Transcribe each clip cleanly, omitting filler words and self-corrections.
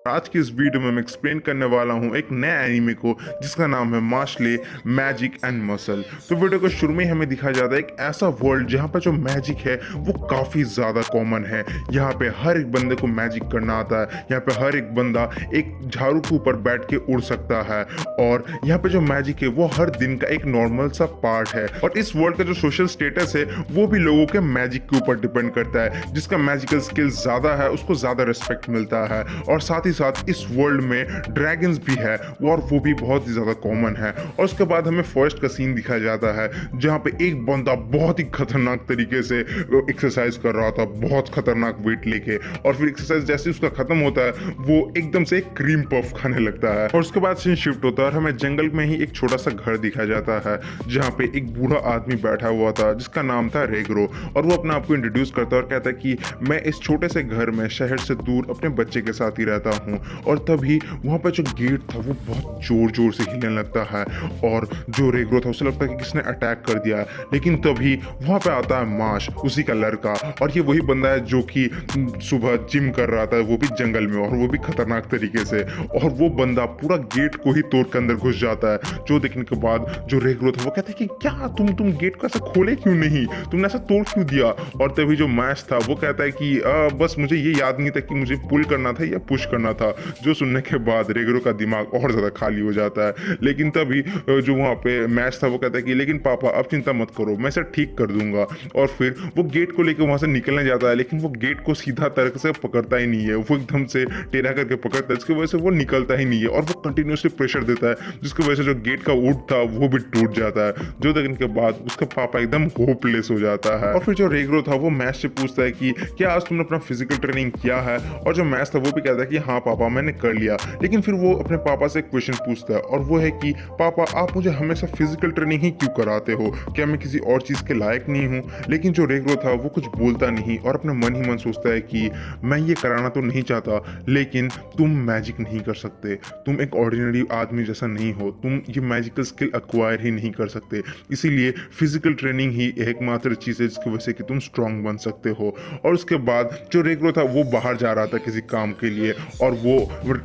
आज की इस वीडियो में मैं एक्सप्लेन करने वाला हूँ एक नया एनीमे को जिसका नाम है मार्शले मैजिक एंड मसल। तो वीडियो को शुरू में ही हमें दिखाया जाता है एक ऐसा वर्ल्ड जहाँ पर जो मैजिक है वो काफ़ी ज़्यादा कॉमन है। यहाँ पे हर एक बंदे को मैजिक करना आता है। यहाँ पे हर एक बंदा एक झाड़ू के ऊपर बैठ के उड़ सकता है और यहाँ पे जो मैजिक है वो हर दिन का एक नॉर्मल सा पार्ट है। और इस वर्ल्ड का जो सोशल स्टेटस है वो भी लोगों के मैजिक के ऊपर डिपेंड करता है। जिसका मैजिकल स्किल ज़्यादा है उसको ज़्यादा रिस्पेक्ट मिलता है। और साथ ही साथ इस वर्ल्ड में ड्रैगन्स भी है और वो भी बहुत ही ज़्यादा कॉमन है। और उसके बाद हमें फॉरेस्ट का सीन दिखाया जाता है जहाँ पे एक बंदा बहुत ही खतरनाक तरीके से एक्सरसाइज कर रहा था, बहुत खतरनाक वेट लेके। और फिर एक्सरसाइज जैसे उसका खत्म होता है वो एकदम से एक क्रीम पफ खाने लगता है। और उसके बाद सीन शिफ्ट होता है और हमें जंगल में ही एक छोटा सा घर दिखाया जाता है जहाँ पे एक बूढ़ा आदमी बैठा हुआ था जिसका नाम था रेगरो। और वो अपने आप को इंट्रोड्यूस करता है और कहता है कि मैं इस छोटे से घर में शहर से दूर अपने बच्चे के साथ ही रहता हूँ। और तभी वहाँ पर जो गेट था वो बहुत जोर जोर से हिलने लगता है और जो रेगरो था उसे लगता है कि किसने अटैक कर दिया है। लेकिन तभी वहाँ पे आता है माश, उसी का लड़का। और ये वही बंदा है जो कि सुबह जिम कर रहा था, वो भी जंगल में, और वो भी खतरनाक तरीके से। और वो बंदा पूरा गेट को ही तोड़ के अंदर घुस जाता है। जो देखने के बाद जो रेगरो था वो कहता है कि क्या तुम गेट को ऐसा खोले क्यों नहीं, तुमने ऐसा तोड़ क्यों दिया। और तभी जो मैश था वो कहता है कि बस मुझे ये याद नहीं था कि मुझे पुल करना था या पुश करना था। जो सुनने के बाद रेगरो का दिमाग और ज़्यादा खाली हो जाता है। लेकिन तभी जो वहाँ पे मैच था वो कहता है कि लेकिन पापा अब चिंता मत करो, मैं इसे ठीक कर दूंगा। और फिर वो गेट को लेकर वहाँ से निकलने जाता है लेकिन वो गेट को सीधा तरीके से पकड़ता ही नहीं है, वो एकदम से टेढ़ा करके पकड़ता है जिसकी वजह से वो निकलता ही नहीं है। और वो कंटिन्यूसली प्रेशर देता है जिसकी वजह से जो गेट का वुड था वो भी टूट जाता है। जो देखने के बाद उसका पापा एकदम होपलेस हो जाता है। और फिर जो रेगरो था वो मैच से पूछता है कि क्या आज तुमने अपना फिजिकल ट्रेनिंग किया है। और जो मैच था वो भी कहता है कि हाँ पापा मैंने कर लिया। लेकिन फिर वो अपने पापा से एक क्वेश्चन पूछता है और वो है कि पापा आप मुझे हमेशा फिजिकल ट्रेनिंग ही क्यों कराते हो, क्या मैं किसी और चीज़ के लायक नहीं हूँ। लेकिन जो रेगरो था वो कुछ बोलता नहीं और अपने मन ही मन सोचता है कि मैं ये कराना तो नहीं चाहता लेकिन तुम मैजिक नहीं कर सकते, तुम एक ऑर्डिनरी आदमी जैसा नहीं हो, तुम ये मैजिकल स्किल एक्वायर ही नहीं कर सकते। इसीलिए फिजिकल ट्रेनिंग ही एकमात्र चीज़ है जिसकी वजह से कि तुम स्ट्रांग बन सकते हो। और उसके बाद जो रेगरो था वो बाहर जा रहा था किसी काम के लिए और वो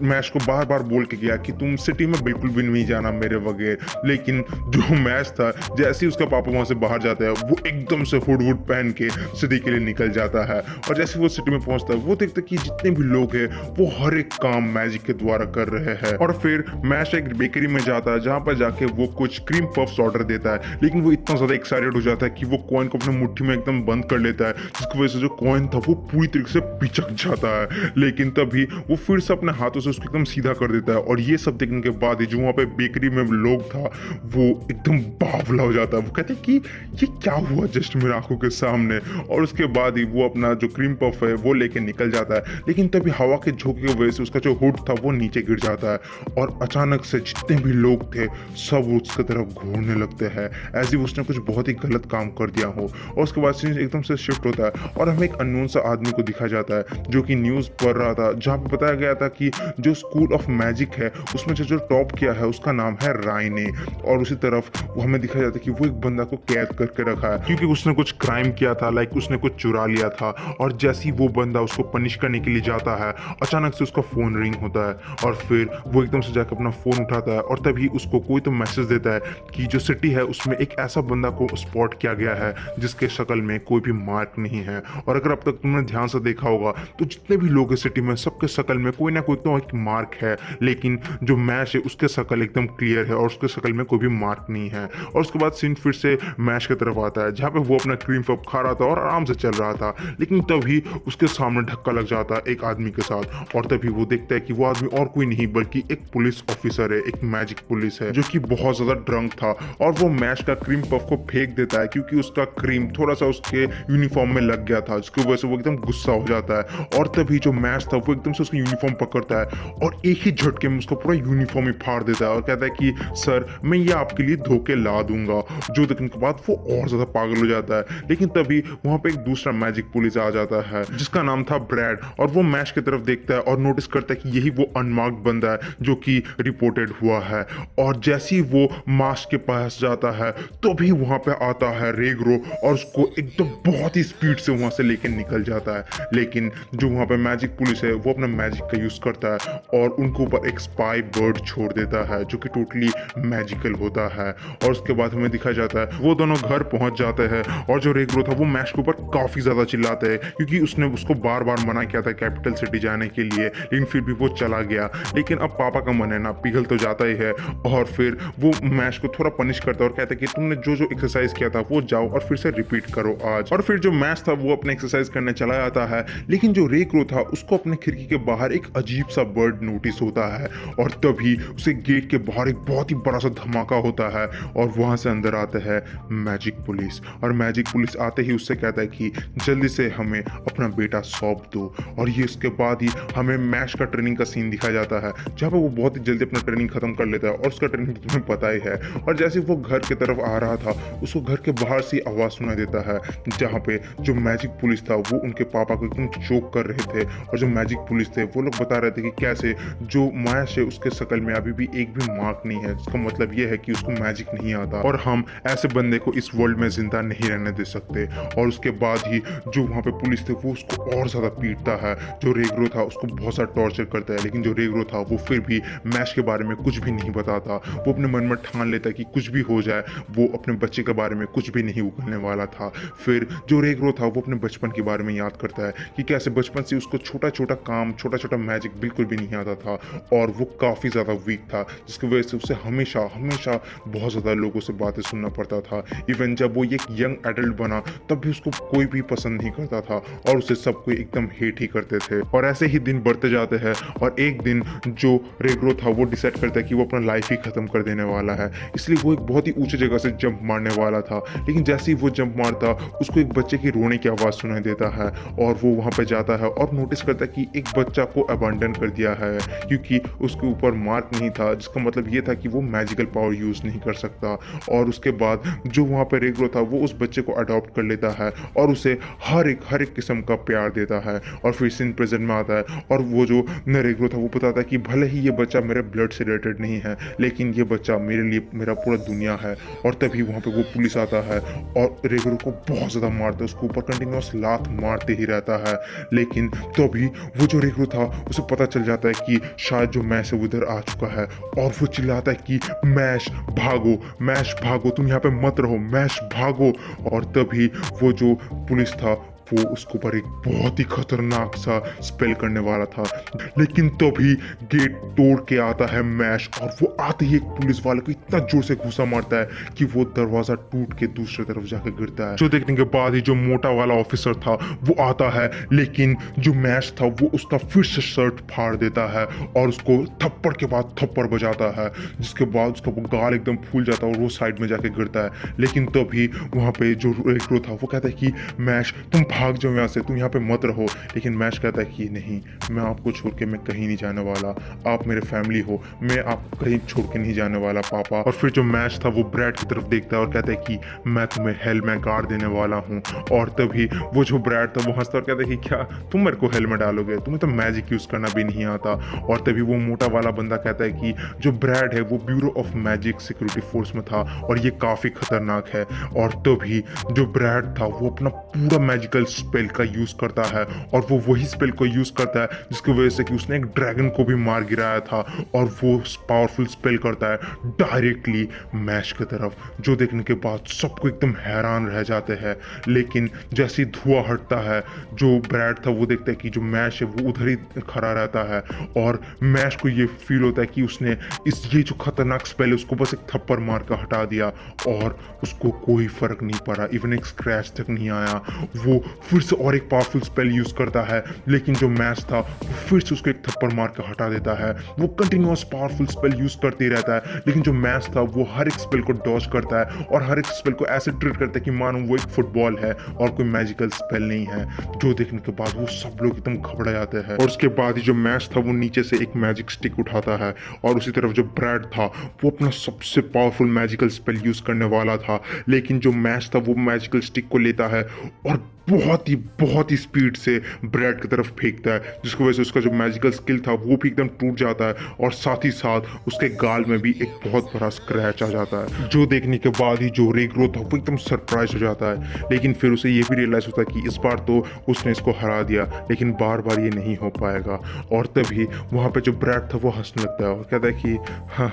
मैच को बार बार बोल के गया कि तुम सिटी में बिल्कुल भी नहीं जाना मेरे बगैर। लेकिन जो मैच था जैसे ही उसका पापा वहां से बाहर जाता है वो एकदम से हुड वुड पहन के सिटी के लिए निकल जाता है। और जैसे वो सिटी में पहुंचता है वो देखता है कि जितने भी लोग हैं वो हर एक काम मैजिक के द्वारा कर रहे हैं। और फिर मैच एक बेकरी में जाता है जहां पर जाके वो कुछ क्रीम पफ्स ऑर्डर देता है। लेकिन वो इतना ज्यादा एक्साइटेड हो जाता है कि वो कॉइन को अपने मुट्ठी में एकदम बंद कर लेता है जिसकी वजह से जो कॉइन था वो पूरी तरीके से पिचक जाता है। लेकिन तभी वो फिर से अपने हाथों से उसको एकदम सीधा कर देता है। और ये सब देखने के बाद ही जो वहाँ पे बेकरी में लोग था वो एकदम बावला हो जाता है। वो कहते हैं कि ये क्या हुआ जस्ट मेरे आंखों के सामने। और उसके बाद ही वो अपना जो क्रीम पफ है वो लेके निकल जाता है। लेकिन तभी हवा के झोंके की वजह से उसका जो हुड था वो नीचे गिर जाता है और अचानक से जितने भी लोग थे सब उसकी तरफ घूरने लगते हैं ऐसे उसने कुछ बहुत ही गलत काम कर दिया हो। और उसके बाद सीन एकदम से शिफ्ट होता है और हमें एक अननोन सा आदमी को दिखाया जाता है जो कि न्यूज़ पढ़ रहा था जहाँ पे बताया गया था कि जो स्कूल ऑफ मैजिक है उसमें जो टॉप किया है उसका नाम है राय ने। और उसी तरफ वो हमें दिखाया जाता है कि वो एक बंदा को कैद करके रखा है क्योंकि उसने कुछ क्राइम किया था, लाइक उसने कुछ चुरा लिया था। और जैसे ही वो बंदा उसको पनिश करने के लिए जाता है अचानक से उसका फोन रिंग होता है और फिर वो एकदम से जाकर अपना फोन उठाता है और तभी उसको कोई तो मैसेज देता है कि जो सिटी है उसमें एक ऐसा बंदा को स्पॉट किया गया है जिसके शक्ल में कोई भी मार्क नहीं है। और अगर अब तक तुमने ध्यान से देखा होगा तो जितने भी लोग हैं सिटी में सबके शक्ल में कोई ना कोई तो एक मार्क है। लेकिन जो मैच है उसके शक्ल एकदम क्लियर है और उसके शक्ल में कोई भी मार्क नहीं है। और उसके बाद सीन फिर से मैच की तरफ आता है जहाँ पे वो अपना क्रीम पफ खा रहा था और आराम से चल रहा था। लेकिन तभी उसके सामने धक्का लग जाता है एक आदमी के साथ और तभी वो देखता है कि वो आदमी और कोई नहीं बल्कि एक पुलिस ऑफिसर है, एक मैजिक पुलिस है जो कि बहुत ज्यादा ड्रंक था। और वो मैच का क्रीम पफ को फेंक देता है क्योंकि उसका क्रीम थोड़ा सा उसके यूनिफॉर्म में लग गया था जिसकी वजह से वो एकदम गुस्सा हो जाता है। और तभी जो मैच था वो एकदम से उसकी यूनिफॉर्म पकड़ता है और एक ही झटके में उसका पूरा यूनिफॉर्म ही फाड़ देता है और कहता है कि सर मैं ये आपके लिए धोखे ला दूंगा। जो देखने के बाद वो और ज्यादा पागल हो जाता है। लेकिन तभी वहां पे एक दूसरा मैजिक पुलिस आ जाता है जिसका नाम था ब्रैड और वो मैच की तरफ देखता है और नोटिस करता है कि यही वो अनमार्क्ड बंदा है जो कि रिपोर्टेड हुआ है। और जैसे ही वो मास्क के पास जाता है तो भी वहां पे आता है रेगरो और उसको एकदम बहुत ही स्पीड से वहां से लेके निकल जाता है। लेकिन जो वहां पे मैजिक पुलिस है वो अपना मैजिक का यूज़ करता है और उनके ऊपर एक स्पाई बर्ड छोड़ देता है जो कि टोटली मैजिकल होता है। और उसके बाद हमें दिखा जाता है वो दोनों घर पहुंच जाते हैं और जो रेग्रो था वो मैश के ऊपर काफ़ी ज़्यादा चिल्लाता है क्योंकि उसने उसको बार बार मना किया था कैपिटल सिटी जाने के लिए, लेकिन फिर भी वो चला गया। लेकिन अब पापा का मन है ना, पिघल तो जाता ही है और फिर वो मैश को थोड़ा पनिश करता है और कहता है कि तुमने जो जो एक्सरसाइज किया था वो जाओ और फिर से रिपीट करो आज। और फिर जो मैश था वो अपने एक्सरसाइज करने चला जाता है, लेकिन जो रेग्रो था उसको अपने खिड़की के बाहर एक अजीब सा बर्ड नोटिस होता है और तभी उसे गेट के बाहर एक बहुत ही बड़ा सा धमाका होता है और वहां से अंदर आते हैं मैजिक पुलिस। और मैजिक पुलिस आते ही उससे कहता है कि जल्दी से हमें अपना बेटा सौंप दो। और ये इसके बाद ही हमें मैश का ट्रेनिंग का सीन दिखाया जाता है जहाँ पर वो बहुत ही जल्दी अपना ट्रेनिंग खत्म कर लेता है और उसका ट्रेनिंग तो तुम्हें पता ही है। और जैसे वो घर की तरफ आ रहा था उसको घर के बाहर से आवाज़ सुनाई देता है जहाँ पे जो मैजिक पुलिस था वो उनके पापा को एकदम चोक कर रहे थे। और जो मैजिक पुलिस थे वो लोग बता रहे थे कि कैसे जो मैश है उसके शकल में अभी भी एक भी मार्क नहीं है, जिसका मतलब ये है कि उसको मैजिक नहीं आता और हम ऐसे बंदे को इस वर्ल्ड में जिंदा नहीं रहने दे सकते। और उसके बाद ही जो वहाँ पे पुलिस थे वो उसको और ज़्यादा पीटता है। जो रेग्रो था उसको बहुत सारा टॉर्चर करता है, लेकिन जो रेग्रो था वो फिर भी मैश के बारे में कुछ भी नहीं बताता। वो अपने मन में ठान लेता है कि कुछ भी हो जाए वो अपने बच्चे के बारे में कुछ भी नहीं उगलने वाला था। फिर जो रेग्रो था वो अपने बचपन के बारे में याद करता है कि कैसे बचपन से उसको छोटा छोटा काम, छोटा छोटा मैजिक बिल्कुल भी नहीं आता था और वो काफ़ी ज़्यादा वीक था, जिसकी वजह से उसे हमेशा हमेशा बहुत ज़्यादा लोगों से बातें सुनना पड़ता था। इवन जब वो एक यंग एडल्ट बना तब भी उसको कोई भी पसंद नहीं करता था और उसे सब कोई एकदम हेट ही करते थे। और ऐसे ही दिन बढ़ते जाते हैं और एक दिन जो रेग्रो था वो डिसाइड करता है कि वो अपना लाइफ ही खत्म कर देने वाला है, इसलिए वो एक बहुत ही ऊंची जगह से जंप मारने वाला था। लेकिन जैसे ही वो जंप मारता उसको एक बच्चे की रोने की आवाज़ सुनाई देता है और वो वहाँ पे जाता है और नोटिस करता है कि एक बच्चा को अबैंडन कर दिया है क्योंकि उसके ऊपर मार्क नहीं था, जिसका मतलब ये था कि वो मैजिकल पावर यूज़ नहीं कर सकता। और उसके बाद जो वहाँ पे रेग्रो था वो उस बच्चे को अडॉप्ट कर लेता है और उसे हर एक किस्म का प्यार देता है। और फिर सीन प्रेजेंट में आता है और वो जो रेग्रो था वो बताता है कि भले ही ये बच्चा मेरे ब्लड से रिलेटेड नहीं है, लेकिन ये बच्चा मेरे लिए मेरा पूरा दुनिया है। और तभी वहाँ पे वो पुलिस आता है और रेग्रो को बहुत ज़्यादा मारता है, उसके ऊपर कंटिन्यूस लात मारते ही रहता है। लेकिन तभी वो जो रेग्रो था उसे पता चल जाता है कि शायद जो मैश है उधर आ चुका है और वो चिल्लाता है कि मैश भागो, तुम यहाँ पे मत रहो, मैश भागो। और तभी वो जो पुलिस था वो उसके ऊपर एक बहुत ही खतरनाक सा स्पेल करने वाला था, लेकिन तभी गेट तोड़ के आता है मैश और वो आते ही एक पुलिस वाले को इतना जोर से घूसा मारता है कि वो दरवाजा टूट के दूसरी तरफ जाकर गिरता है। जो देखने के बाद ही जो मोटा वाला ऑफिसर था वो आता है, लेकिन जो मैश था वो उसका फिर से शर्ट फाड़ देता है और उसको थप्पड़ के बाद थप्पड़ बजाता है, जिसके बाद उसका वो गाल एकदम फूल जाता है और वो साइड में जाके गिरता है। लेकिन तभी वहाँ पे जो रेग्रो था वो कहता है कि मैश तुम भाग जाओ यहाँ से, तुम यहाँ पे मत रहो। लेकिन मैश कहता है कि नहीं, मैं आपको छोड़ के मैं कहीं नहीं जाने वाला, आप मेरे फैमिली हो, मैं आपको कहीं छोड़ के नहीं जाने वाला पापा। और फिर जो मैश था वो ब्रैड की तरफ देखता है और कहता है कि मैं तुम्हें हेल में गाड़ देने वाला हूँ। और तभी वो जो ब्रैड था वो हंसता और कहता है कि क्या तुम मेरे को हेल में डालोगे, तुम्हें तो मैजिक यूज करना भी नहीं आता। और तभी वो मोटा वाला बंदा कहता है कि जो ब्रैड है वो bureau of magic security force में था और ये काफी खतरनाक है। और तभी जो ब्रैड था वो अपना पूरा मैजिकल स्पेल का यूज करता है और वो वही स्पेल को यूज करता है जिसकी वजह से कि उसने एक ड्रैगन को भी मार गिराया था और वो पावरफुल स्पेल करता है डायरेक्टली मैश की तरफ, जो देखने के बाद सबको एकदम हैरान रह जाते हैं। लेकिन जैसे धुआं हटता है जो ब्रैड था वो देखता है कि जो मैश है वो उधर ही खड़ा रहता है और मैश को ये फील होता है कि उसने ये जो खतरनाक स्पेल है उसको बस एक थप्पड़ मार कर हटा दिया और उसको कोई फर्क नहीं पड़ा, इवन एक स्क्रैच तक नहीं आया। वो फिर से और एक पावरफुल स्पेल यूज करता है, लेकिन जो मैश था वो फिर से उसको एक थप्पड़ मार के हटा देता है। वो कंटिन्यूअस पावरफुल स्पेल यूज करते रहता है, लेकिन जो मैश था वो हर एक स्पेल को डॉज करता है और हर एक स्पेल को ऐसे ट्रीट करता है कि मानो वो एक फुटबॉल है और कोई मैजिकल स्पेल नहीं है। जो देखने के बाद वो सब लोग एकदम घबरा जाते हैं। और उसके बाद ही जो मैश था वो नीचे से एक मैजिक स्टिक उठाता है और उसी तरफ जो ब्रैड था वो अपना सबसे पावरफुल मैजिकल स्पेल यूज करने वाला था, लेकिन जो मैश था वो मैजिकल स्टिक को लेता है और बहुत ही स्पीड से ब्रैड की तरफ फेंकता है, जिसकी वजह से उसका जो मैजिकल स्किल था वो भी एकदम टूट जाता है और साथ ही साथ उसके गाल में भी एक बहुत बड़ा स्क्रैच आ जाता है, जो देखने के बाद ही जो रेग्रो था वो एकदम सरप्राइज हो जाता है। लेकिन फिर उसे ये भी रियलाइज होता है कि इस बार तो उसने इसको हरा दिया, लेकिन बार बार ये नहीं हो पाएगा। और तभी वहाँ पे जो ब्रैड था वो हंसने लगता है और कहता है कि हाँ,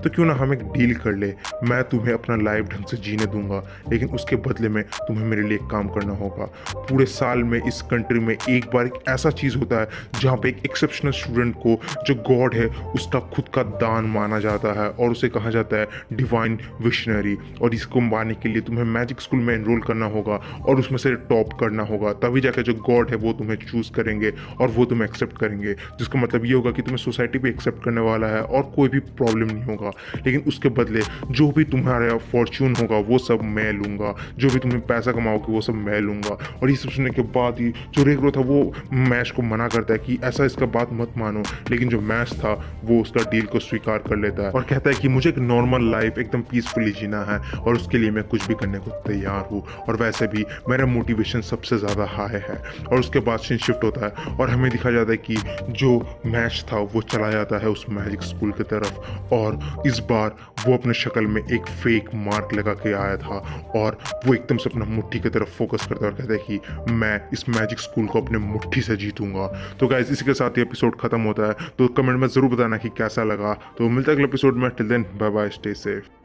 तो क्यों ना हम एक डील कर ले, मैं तुम्हें अपना लाइफ ढंग से जीने दूंगा, लेकिन उसके बदले में तुम्हें मेरे लिए एक काम करना होगा। पूरे साल में इस कंट्री में एक बार एक ऐसा चीज़ होता है जहाँ पे एक एक्सेप्शनल स्टूडेंट को जो गॉड है उसका खुद का दान माना जाता है और उसे कहा जाता है डिवाइन विशनरी। और इसको मानने के लिए तुम्हें मैजिक स्कूल में एनरोल करना होगा और उसमें से टॉप करना होगा, तभी जाकर जो गॉड है वो तुम्हें चूज करेंगे और वो तुम्हें एक्सेप्ट करेंगे। जिसका मतलब ये होगा कि तुम्हें सोसाइटी भी एक्सेप्ट करने वाला है और कोई भी प्रॉब्लम नहीं होगा, लेकिन उसके बदले जो भी तुम्हारा फॉर्च्यून होगा वो सब मैं लूँगा, जो भी तुम्हें पैसा कमाओगे वो सब मैं लूँगा। और ये सब सुनने के बाद ही जो रेग्रो था वो मैश को मना करता है कि ऐसा इसका बात मत मानो, लेकिन जो मैश था वो उसका डील को स्वीकार कर लेता है और कहता है कि मुझे एक नॉर्मल लाइफ एकदम पीसफुली जीना है और उसके लिए मैं कुछ भी करने को तैयार हूँ, और वैसे भी मेरा मोटिवेशन सबसे ज़्यादा हाई है। और उसके बाद सीन शिफ्ट होता है और हमें दिखा जाता है कि जो मैच था वो चला जाता है उस मैजिक स्कूल की तरफ, और इस बार वो अपने शक्ल में एक फेक मार्क लगा के आया था और वो एकदम से अपना मुट्ठी की तरफ फोकस करता है और कहता है कि मैं इस मैजिक स्कूल को अपने मुट्ठी से जीतूंगा। तो गाइस इसी के साथ ये एपिसोड खत्म होता है, तो कमेंट में जरूर बताना कि कैसा लगा। तो मिलता है अगले एपिसोड में, till then bye bye, stay safe.